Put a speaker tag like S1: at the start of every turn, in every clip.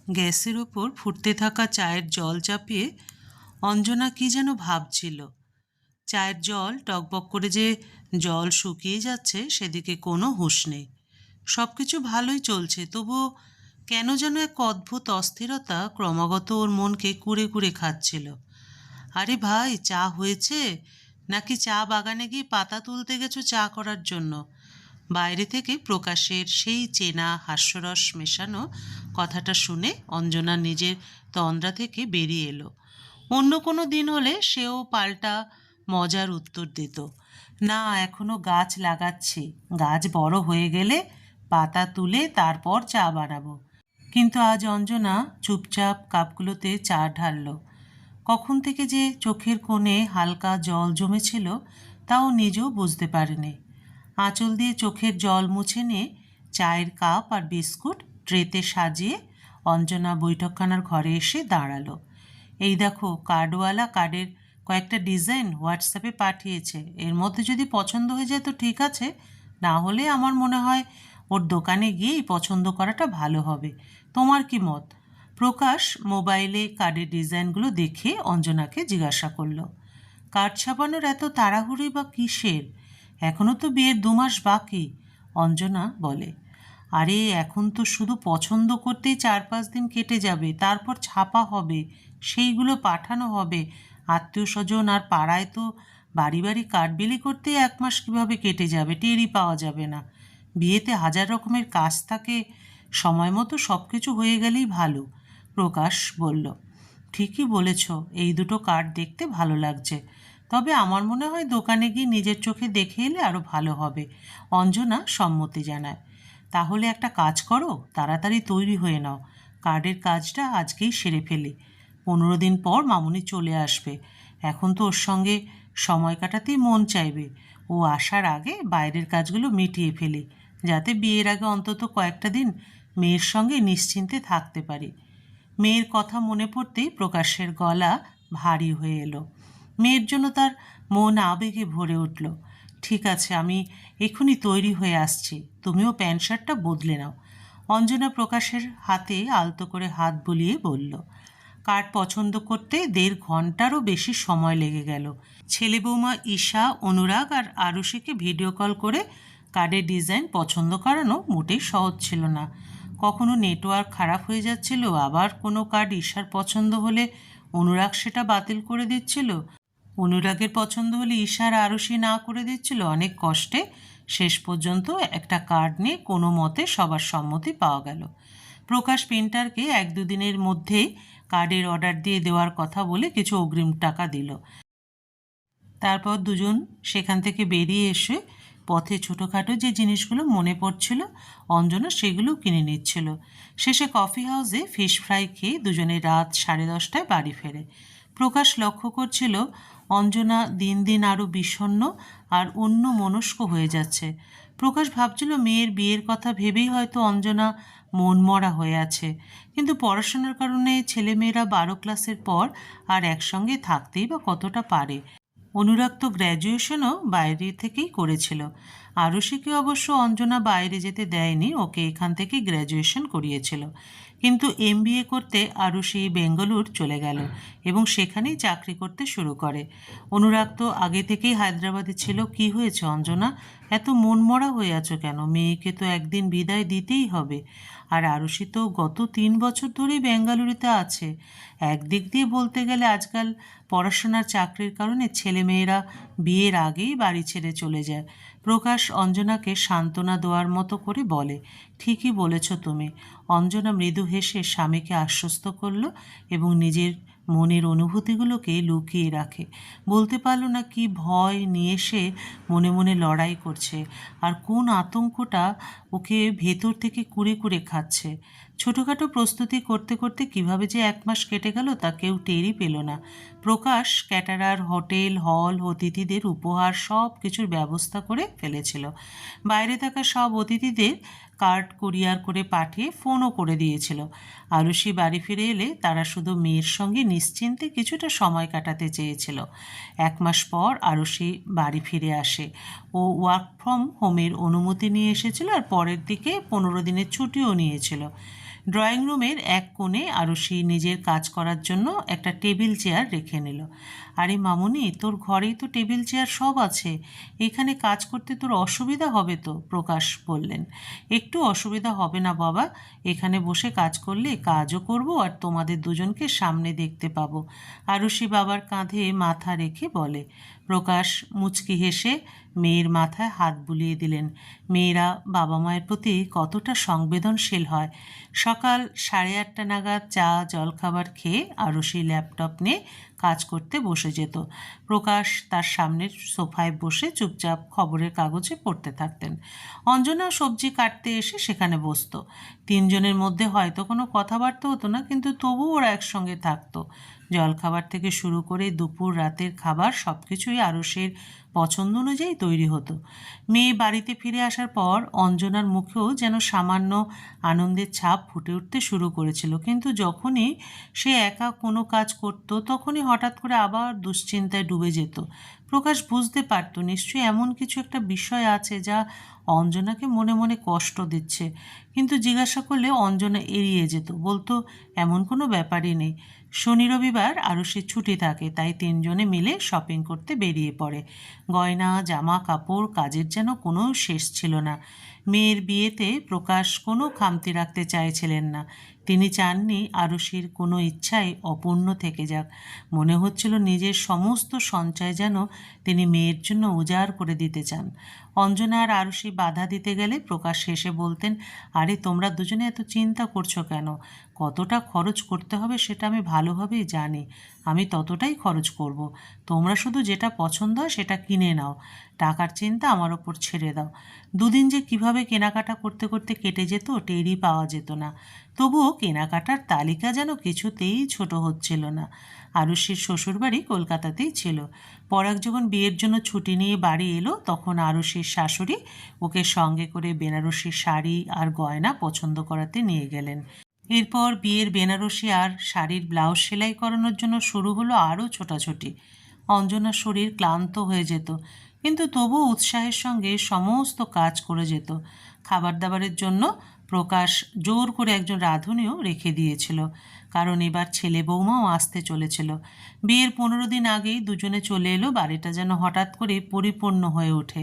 S1: গ্যাসের ওপর ফুটতে থাকা চায়ের জল চাপিয়ে অঞ্জনা কি যেন ভাবছিল। চায়ের জল টকবক করে যে জল শুকিয়ে যাচ্ছে সেদিকে কোনো হুঁশ নেই। সব কিছু ভালোই চলছে, তবুও কেন যেন এক অদ্ভুত অস্থিরতা ক্রমাগত ওর মনকে কুরে কুরে খাচ্ছিল। আরে ভাই, চা হয়েছে? নাকি চা বাগানে গিয়ে পাতা তুলতে গেছো চা করার জন্য? বাইরে থেকে প্রকাশের সেই চেনা হাস্যরস মেশানো কথাটা শুনে অঞ্জনা নিজের তন্দ্রা থেকে বেরিয়ে এলো। অন্য কোনো দিন হলে সেও পাল্টা মজার উত্তর দিত, না এখনো গাছ লাগাচ্ছি, গাছ বড় হয়ে গেলে পাতা তুলে তারপর চা বানাবো। কিন্তু আজ অঞ্জনা চুপচাপ কাপগুলোতে চা ঢাললো। কখন থেকে যে চোখের কোণে হালকা জল জমেছিল তাও নিজেও বুঝতে পারেনি। আঁচল দিয়ে চোখের জল মুছে নিয়ে চায়ের কাপ আর বিস্কুট ট্রেতে সাজিয়ে অঞ্জনা বৈঠকখানার ঘরে এসে দাঁড়ালো। এই দেখো, কার্ডওয়ালা কার্ডের কয়েকটা ডিজাইন হোয়াটসঅ্যাপে পাঠিয়েছে, এর মধ্যে যদি পছন্দ হয়ে যায় তো ঠিক আছে, না হলে আমার মনে হয় ওর দোকানে গিয়েই পছন্দ করাটা ভালো হবে। তোমার কি মত? প্রকাশ মোবাইলে কার্ডের ডিজাইনগুলো দেখে অঞ্জনাকে জিজ্ঞাসা করলো, কার্ড ছাপানোর এত তাড়াহুড়োই বা কিসের? এখনও তো বিয়ের 2 মাস বাকি। অঞ্জনা বলে, আরে এখন তো শুধু পছন্দ করতেই 4-5 দিন কেটে যাবে, তারপর ছাপা হবে, সেইগুলো পাঠানো হবে আত্মীয় স্বজন, আর পাড়ায় তো বাড়ি বাড়ি কার্ড বিলি করতে 1 মাস কীভাবে কেটে যাবে টেরই পাওয়া যাবে না। বিয়েতে হাজার রকমের কাজ থাকে, সময় মতো সব কিছু হয়ে গেলেই ভালো। প্রকাশ বলল, ঠিকই বলেছ, এই দুটো কার্ড দেখতে ভালো লাগছে, তবে আমার মনে হয় দোকানে গিয়ে নিজের চোখে দেখে এলে আরও ভালো হবে। অঞ্জনা সম্মতি জানায়, তাহলে একটা কাজ করো, তাড়াতাড়ি তৈরি হয়ে নাও, কার্ডের কাজটা আজকেই সেরে ফেলি। 15 দিন পর মামুনি চলে আসবে, এখন তো ওর সঙ্গে সময় কাটাতেই মন চাইবে। ও আসার আগে বাইরের কাজগুলো মিটিয়ে ফেলি, যাতে বিয়ের আগে অন্তত কয়েকটা দিন মেয়ের সঙ্গে নিশ্চিন্তে থাকতে পারি। মেয়ের কথা মনে পড়তেই প্রকাশের গলা ভারী হয়ে এলো। মেয়ের জন্য তার মন আবেগে ভরে উঠল। ঠিক আছে, আমি এক্ষুনি তৈরি হয়ে আসছি, তুমিও প্যান্ট শার্টটা বদলে নাও। অঞ্জনা প্রকাশের হাতে আলতো করে হাত বুলিয়ে বলল। কার্ড পছন্দ করতে 1.5 ঘন্টারও বেশি সময় লেগে গেল। ছেলে বৌমা ঈশা, অনুরাগ আর আরুষিকে ভিডিও কল করে কার্ডের ডিজাইন পছন্দ করানো মোটেই সহজ ছিল না। কখনো নেটওয়ার্ক খারাপ হয়ে যাচ্ছিল, আবার কোনো কার্ড ঈশার পছন্দ হলে অনুরাগ সেটা বাতিল করে দিচ্ছিল, অনুরাগের পছন্দ হলে ঈশার আরুষি না করে দিচ্ছিল। অনেক কষ্টে শেষ পর্যন্ত একটা কার্ড নিয়ে কোনো মতে সবার সম্মতি পাওয়া গেল। প্রকাশ প্রিন্টারকে 1-2 দিনের মধ্যেই কার্ডের অর্ডার দিয়ে দেওয়ার কথা বলে কিছু অগ্রিম টাকা দিল। তারপর দুজন সেখান থেকে বেরিয়ে এসে পথে ছোটোখাটো যে জিনিসগুলো মনে পড়ছিল অঞ্জনা সেগুলো কিনে নিচ্ছিল। শেষে কফি হাউসে ফিশ ফ্রাই খেয়ে দুজনে রাত 10:30টায় বাড়ি ফেরে। প্রকাশ লক্ষ্য করছিল অঞ্জনা দিন দিন আরও বিষণ্ণ আর অন্যমনস্ক হয়ে যাচ্ছে। প্রকাশ ভাবছিল মেয়ের বিয়ের কথা ভেবেই হয়তো অঞ্জনা মনমরা হয়ে আছে, কিন্তু পড়াশোনার কারণে ছেলেমেয়েরা 12 ক্লাসের পর আর একসঙ্গে থাকতেই বা কতটা পারে। অনুরাগ তো গ্র্যাজুয়েশনও বাইরে থেকেই করেছিল। আরুষিকে অবশ্য অঞ্জনা বাইরে যেতে দেয়নি, ওকে এখান থেকেই গ্র্যাজুয়েশন করিয়েছিল। কিন্তু এমবিএ করতে আরুষি বেঙ্গালুর চলে গেল এবং সেখানেই চাকরি করতে শুরু করে। অনুরাগ তো আগে থেকেই হায়দ্রাবাদে ছিল। কি হয়েছে অঞ্জনা, এত মনমরা হয়ে আছো কেন? মেয়েকে তো একদিন বিদায় দিতেই হবে। আর আরুষি তো গত 3 বছর ধরেই বেঙ্গালুরুতে আছে। একদিক দিয়ে বলতে গেলে আজকাল পড়াশোনার চাকরির কারণে ছেলেমেয়েরা বিয়ের আগেই বাড়ি ছেড়ে চলে যায়। প্রকাশ অঞ্জনাকে সান্ত্বনা দেওয়ার মতো করে বলে, ঠিকই বলেছ তুমি। অঞ্জনা মৃদু হেসে স্বামীকে আশ্বস্ত করল এবং নিজের মনের অনুভূতিগুলোকে লুকিয়ে রাখে। বলতে পারল না কি ভয় নিয়ে সে মনে মনে লড়াই করছে, আর কোন আতঙ্কটা ওকে ভেতর থেকে কুরে কুরে খাচ্ছে। ছোটোখাটো প্রস্তুতি করতে করতে কিভাবে যে 1 মাস কেটে গেল তা কেউ টেরই পেল না। প্রকাশ ক্যাটারার, হোটেল, হল, অতিথিদের উপহার সব কিছুর ব্যবস্থা করে ফেলেছিল। বাইরে থাকা সব অতিথিদের কার্ড কুরিয়ার করে পাঠিয়ে ফোনও করে দিয়েছিল। আরুষি বাড়ি ফিরে এলে তারা শুধু মেয়ের সঙ্গে নিশ্চিন্তে কিছুটা সময় কাটাতে চেয়েছিল। 1 মাস পর আরুষি বাড়ি ফিরে আসে। ও ওয়ার্ক ফ্রম হোমের অনুমতি নিয়ে এসেছিল আর পরের দিকে 15 দিনের ছুটিও নিয়েছিল। ড্রয়িং রুমের এক কোণে আরুষি নিজের কাজ করার জন্য একটা টেবিল চেয়ার রেখে নিল। আরে মামুনি, তোর ঘরেই তো টেবিল চেয়ার সব আছে, এখানে কাজ করতে তোর অসুবিধা হবে তো? প্রকাশ বললেন। একটু অসুবিধা হবে না বাবা, এখানে বসে কাজ করলে কাজও করব আর তোমাদের দুজনকে সামনে দেখতে পাবো, আরুষি বাবার কাঁধে মাথা রেখে বলে। প্রকাশ মুচকি হেসে মেয়ের মাথায় হাত বুলিয়ে দিলেন। মেয়েরা বাবা মায়ের প্রতি কতটা সংবেদনশীল হয়। সকাল 8:30 নাগাদ চা জলখাবার খেয়ে আরুষি ল্যাপটপ নিয়ে কাজ করতে বসে যেত। প্রকাশ তার সামনের সোফায় বসে চুপচাপ খবরের কাগজে পড়তে থাকতেন। অঞ্জনা সবজি কাটতে এসে সেখানে বসত। তিনজনের মধ্যে হয়তো কোনো কথাবার্তা হতো না, কিন্তু তবুও ওরা একসঙ্গে থাকতো। জলখাবার থেকে শুরু করে দুপুর রাতের খাবার সব কিছুই আরুষের পছন্দ অনুযায়ী তৈরি হতো। মেয়ে বাড়িতে ফিরে আসার পর অঞ্জনার মুখেও যেন সামান্য আনন্দের ছাপ ফুটে উঠতে শুরু করেছিল, কিন্তু যখনই সে একা কোনো কাজ করত তখনই হঠাৎ করে আবার দুশ্চিন্তায় ডুবে যেত। প্রকাশ বুঝতে পারত নিশ্চয়ই এমন কিছু একটা বিষয় আছে যা অঞ্জনাকে মনে মনে কষ্ট দিচ্ছে, কিন্তু জিজ্ঞাসা করলে অঞ্জনা এড়িয়ে যেত, বলতো এমন কোনো ব্যাপারই নেই। শনি রবিবার আরুষির ছুটি থাকে, তাই তিনজনে মিলে শপিং করতে বেরিয়ে পড়ে। গয়না জামা কাপড় কাজের যেন কোনো শেষ ছিল না। মেয়ের বিয়েতে প্রকাশ কোনো খামতি রাখতে চাইছিলেন না। তিনি চাননি আরুষির কোনো ইচ্ছাই অপূর্ণ থেকে যাক। মনে হচ্ছিল নিজের সমস্ত সঞ্চয় যেন তিনি মেয়ের জন্য উজাড় করে দিতে চান। অঞ্জনা আর আরুষি বাধা দিতে গেলে প্রকাশ হেসে বলতেন, আরে তোমরা দুজনে এত চিন্তা করছো কেন? কতটা খরচ করতে হবে সেটা আমি ভালোভাবেই জানি, আমি ততটাই খরচ করব। তোমরা শুধু যেটা পছন্দ হয় সেটা কিনে নাও, টাকার চিন্তা আমার ওপর ছেড়ে দাও। দুদিন যে কিভাবে কেনাকাটা করতে করতে কেটে যেত টেরই পাওয়া যেত না। তবুও কেনাকাটার তালিকা যেন কিছুতেই ছোট হচ্ছিল না। আরুষির শ্বশুরবাড়ি কলকাতাতেই ছিল। পরাগ যখন বিয়ের জন্য ছুটি নিয়ে বাড়ি এলো তখন আরুষির শাশুড়ি ওকে সঙ্গে করে বেনারসি শাড়ি আর গয়না পছন্দ করাতে নিয়ে গেলেন। এরপর বিয়ের বেনারসি আর শাড়ির ব্লাউজ সেলাই করানোর জন্য শুরু হলো আরও ছোটাছুটি। অঞ্জনার শরীর ক্লান্ত হয়ে যেত, কিন্তু তবুও উৎসাহের সঙ্গে সমস্ত কাজ করে যেত। খাবার দাবারের জন্য প্রকাশ জোর করে একজন রাঁধুনিও রেখে দিয়েছিল, কারণ এবার ছেলে বৌমাও আসতে চলেছিল। বিয়ের 15 দিন আগেই দুজনে চলে এলো। বাড়িটা যেন হঠাৎ করে পরিপূর্ণ হয়ে ওঠে।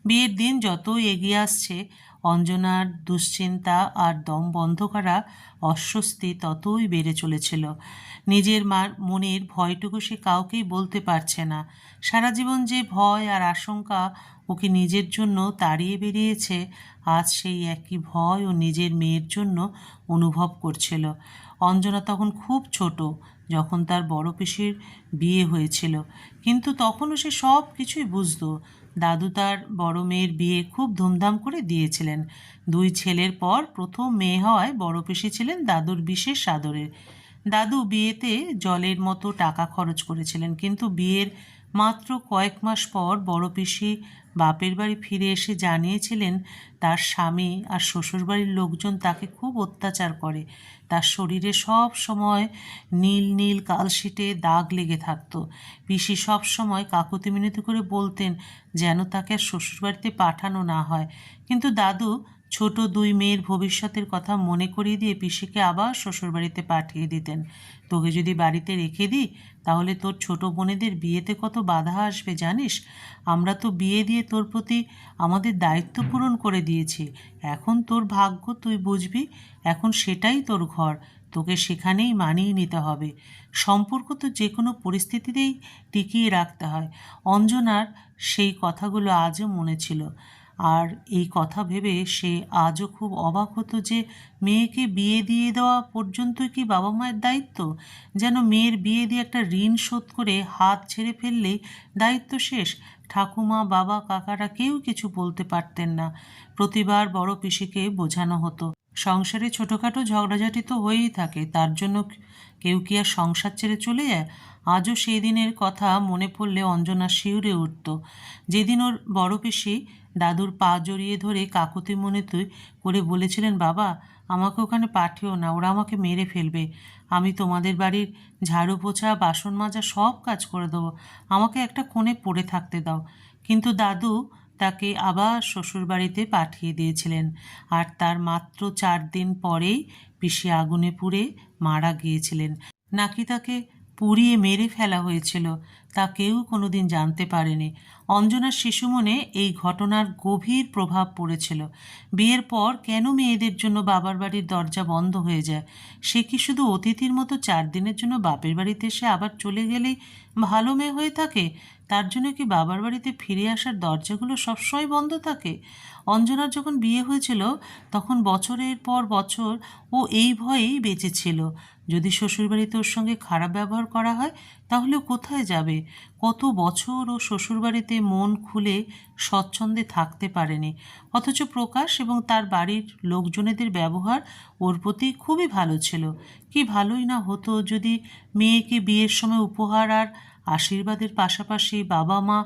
S1: বিয়ের দিন যতই এগিয়ে আসছে অঞ্জনার দুশ্চিন্তা আর দম বন্ধ করা অস্বস্তি ততই বেড়ে চলেছিল। নিজের মনের ভয়টুকু সে কাউকেই বলতে পারছে না। সারা জীবন যে ভয় আর আশঙ্কা ওকে নিজের জন্য তাড়িয়ে বেরিয়েছে, আজ সেই একই ভয় ও নিজের মেয়ের জন্য অনুভব করছিল। অঞ্জনা তখন খুব ছোট, যখন তার বড় পিসির বিয়ে হয়েছিল, কিন্তু তখনও সে সব কিছুই বুঝতো। দাদু তার বড় মেয়ের বিয়ে খুব ধুমধাম করে দিয়েছিলেন। দুই ছেলের পর প্রথম মেয়ে হওয়ায় বড় পিসি ছিলেন দাদুর বিশেষ আদরের। দাদু বিয়েতে জলের মতো টাকা খরচ করেছিলেন, কিন্তু বিয়ের মাত্র কয়েক মাস পর বড় পিসি বাপের বাড়ি ফিরে এসে জানিয়েছিলেন তার স্বামী আর শ্বশুরবাড়ির লোকজন তাকে খুব অত্যাচার করে। তার শরীরে সব সময় নীল নীল কালশিটে দাগ লেগে থাকতো। পিসি সব সময় কাকুতি মিনতি করে বলতেন যেন তাকে আর শ্বশুরবাড়িতে পাঠানো না হয়, কিন্তু দাদু ছোট দুই মেয়ের ভবিষ্যতের কথা মনে করিয়ে দিয়ে পিসিকে আবার শ্বশুরবাড়িতে পাঠিয়ে দিতেন। তোকে যদি বাড়িতে রেখে দিই তাহলে তোর ছোট বোনেদের বিয়েতে কত বাধা আসবে জানিস? আমরা তো বিয়ে দিয়ে তোর প্রতি আমাদের দায়িত্ব পূরণ করে দিয়েছি, এখন তোর ভাগ্য তুই বুঝবি, এখন সেটাই তোর ঘর, তোকে সেখানেই মানিয়ে নিতে হবে। সম্পর্ক তো যে কোনো পরিস্থিতিতেই টিকিয়ে রাখতে হয়। অঞ্জনার সেই কথাগুলো আজও মনে ছিল, আর এই কথা ভেবে সে আজও খুব অবাক হতো যে মেয়েকে বিয়ে দিয়ে দেওয়া পর্যন্তই কি বাবা মায়ের দায়িত্ব? যেন মেয়ের বিয়ে দিয়ে একটা ঋণ শোধ করে হাত ছেড়ে ফেললেই দায়িত্ব শেষ। ঠাকুমা বাবা কাকারা কেউ কিছু বলতে পারতেন না। প্রতিবার বড় পিসিকে বোঝানো হতো, সংসারে ছোটোখাটো ঝগড়াঝাটি তো হয়েই থাকে, তার জন্য কেউ কি আর সংসার ছেড়ে চলে যায়? আজও সেই দিনের কথা মনে পড়লে অঞ্জনা শিউরে উঠত, যেদিন ওর বড় পিসি দাদুর পা জড়িয়ে ধরে কাকুতি মিনতি করে বলেছিলেন, বাবা আমাকে ওখানে পাঠিও না, ওরা আমাকে মেরে ফেলবে, আমি তোমাদের বাড়ির ঝাড়ু পোছা বাসন মাজা সব কাজ করে দেবো, আমাকে একটা কোণে পড়ে থাকতে দাও। কিন্তু দাদু তাকে আবার শ্বশুরবাড়িতে পাঠিয়ে দিয়েছিলেন, আর তার মাত্র 4 দিন পরেই পিসি আগুনে পুড়ে মারা গিয়েছিলেন, নাকি তাকে পুড়িয়ে মেরে ফেলা হয়েছিল তা কেউ কোনোদিন জানতে পারেনি। অঞ্জনার শিশু মনে এই ঘটনার গভীর প্রভাব পড়েছিল। বিয়ের পর কেন মেয়েদের জন্য বাবার বাড়ির দরজা বন্ধ হয়ে যায়? সে কি শুধু অতিথির মতো 4 দিনের জন্য বাপের বাড়িতে এসে আবার চলে গেলেই ভালো মেয়ে হয়ে থাকে? তার জন্য কি বাবার বাড়িতে ফিরে আসার দরজাগুলো সবসময় বন্ধ থাকে? অঞ্জনার যখন বিয়ে হয়েছিল তখন বছরের পর বছর ও এই ভয়েই বেঁচেছিল, যদি শ্বশুরবাড়িতে ওর সঙ্গে খারাপ ব্যবহার করা হয় তাহলে ও কোথায় যাবে? কত বছর ও শ্বশুরবাড়িতে মন খুলে স্বচ্ছন্দে থাকতে পারেনি, অথচ প্রকাশ এবং তার বাড়ির লোকজনেদের ব্যবহার ওর প্রতি খুবই ভালো ছিল। কি ভালোই না হতো যদি মেয়েকে বিয়ের সময় উপহার আর আশীর্বাদের পাশাপাশি বাবা মা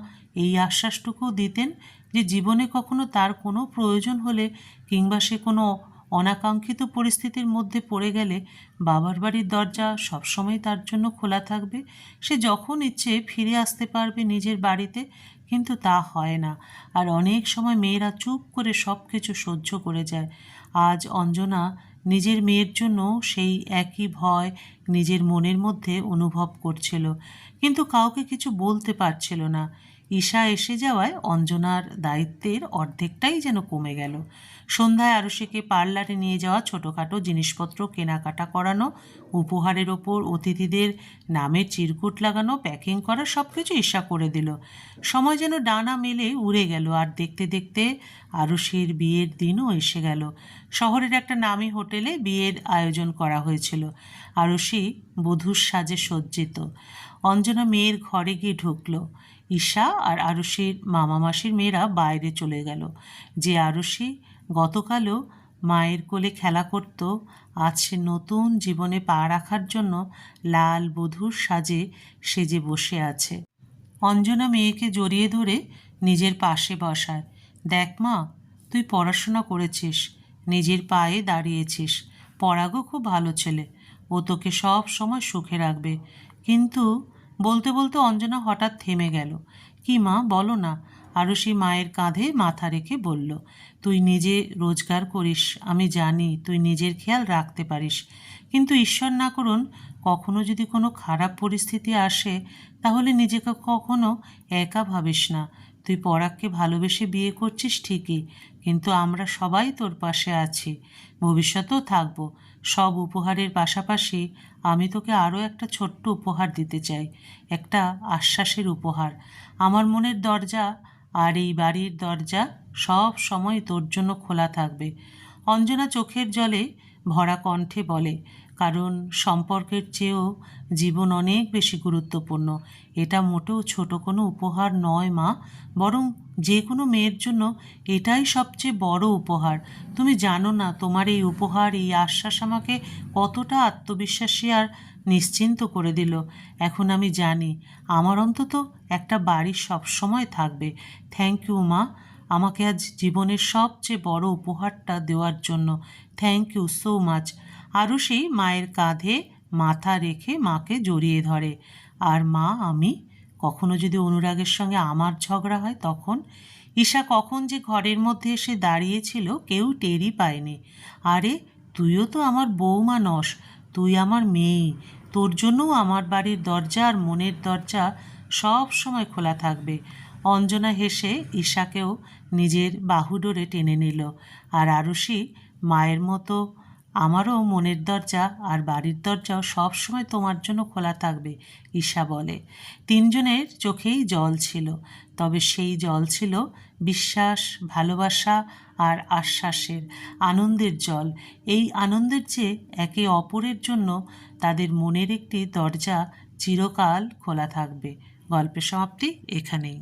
S1: এই আশ্বাসটুকুও দিতেন যে জীবনে কখনো তার কোনো প্রয়োজন হলে কিংবা সে কোনো অনাকাঙ্ক্ষিত পরিস্থিতির মধ্যে পড়ে গেলে বাবার বাড়ির দরজা সবসময় তার জন্য খোলা থাকবে, সে যখন ইচ্ছে ফিরে আসতে পারবে নিজের বাড়িতে। কিন্তু তা হয় না, আর অনেক সময় মেয়েরা চুপ করে সব কিছু সহ্য করে যায়। আজ অঞ্জনা নিজের মেয়ের জন্য সেই একই ভয় নিজের মনের মধ্যে অনুভব করছিল, কিন্তু কাউকে কিছু বলতে পারছিল না। ঈশা এসে যাওয়ায় অঞ্জনার দায়িত্বের অর্ধেকটাই যেন কমে গেল। সন্ধ্যায় আরুষিকে পার্লারে নিয়ে যাওয়া, ছোটোখাটো জিনিসপত্র কেনাকাটা করানো, উপহারের ওপর অতিথিদের নামের চিরকুট লাগানো, প্যাকিং করা, সব কিছু ঈশা করে দিল। সময় যেন ডানা মেলে উড়ে গেল, আর দেখতে দেখতে আরুষির বিয়ের দিনও এসে গেল। শহরের একটা নামী হোটেলে বিয়ের আয়োজন করা হয়েছিল। আরুষি বধূর সাজে সজ্জিত। অঞ্জনা মেয়ের ঘরে গিয়ে ঢুকলো। ঈশা আর আরুষির মামা মাসির মেয়েরা বাইরে চলে গেল। যে আরুষি গতকালও মায়ের কোলে খেলা করত, আজ সে নতুন জীবনে পা রাখার জন্য লাল বধূর সাজে সেজে বসে আছে। অঞ্জনা মেয়েকে জড়িয়ে ধরে নিজের পাশে বসায়। দেখ মা, তুই পড়াশোনা করেছিস, নিজের পায়ে দাঁড়িয়েছিস, পরাগও খুব ভালো ছেলে, ও তোকে সব সময় সুখে রাখবে। কিন্তু বলতে বলতে অঞ্জনা হঠাৎ থেমে গেল। কি মা, বলো না। আরুষি মায়ের কাঁধে মাথা রেখে বলল, তুই নিজে রোজগার করিস, আমি জানি তুই নিজের খেয়াল রাখতে পারিস, কিন্তু ঈশ্বর না করুন কখনো যদি কোনো খারাপ পরিস্থিতি আসে তাহলে নিজেকে কখনো একা ভাবিস না। তুই পরাগকে ভালোবেসে বিয়ে করছিস ঠিকই, কিন্তু আমরা সবাই তোর পাশে আছি, ভবিষ্যতেও থাকবো। সব উপহারের পাশাপাশি আমি তোকে আরও একটা ছোট্ট উপহার দিতে চাই, একটা আশ্বাসের উপহার। আমার মনের দরজা আর এই বাড়ির দরজা সব সময় তোর জন্য খোলা থাকবে। অঞ্জনা চোখের জলে ভরা কণ্ঠে বলে, কারণ সম্পর্কের চেয়েও জীবন অনেক বেশি গুরুত্বপূর্ণ। এটা মোটেও ছোট কোনো উপহার নয় মা, বরং যে কোনো মেয়ের জন্য এটাই সবচেয়ে বড় উপহার। তুমি জানো না তোমার এই উপহার, এই আশ্বাস আমাকে কতটা আত্মবিশ্বাসী আর নিশ্চিন্ত করে দিল। এখন আমি জানি আমার অন্তত একটা বাড়ি সবসময় থাকবে। থ্যাংক ইউ মা, আমাকে আজ জীবনের সবচেয়ে বড় উপহারটা দেওয়ার জন্য। Thank you so much. Arushi মায়ের কাঁধে মাথা রেখে মাকে জড়িয়ে ধরে। আর মা, আমি কখনো যদি অনুরাগের সঙ্গে আমার ঝগড়া হয় তখন? ঈশা কখন যে ঘরের মধ্যে এসে দাঁড়িয়েছিল কেউ টেরই পায়নি। আরে, তুইও তো আমার বউমা নস, তুই আমার মেয়ে, তোর জন্যও আমার বাড়ির দরজা আর মনের দরজা সব সময় খোলা থাকবে। অঞ্জনা হেসে ঈশাকেও নিজের বাহুডোরে টেনে নিল। আর আরুষি, মায়ের মতো আমারও মনের দরজা আর বাড়ির দরজাও সবসময় তোমার জন্য খোলা থাকবে, ঈশা বলে। তিনজনের চোখেই জল ছিল, তবে সেই জল ছিল বিশ্বাস, ভালোবাসা আর আশ্বাসের, আনন্দের জল। এই আনন্দের চেয়ে একে অপরের জন্য তাদের মনের একটি দরজা চিরকাল খোলা থাকবে। গল্পের সমাপ্তি এখানেই।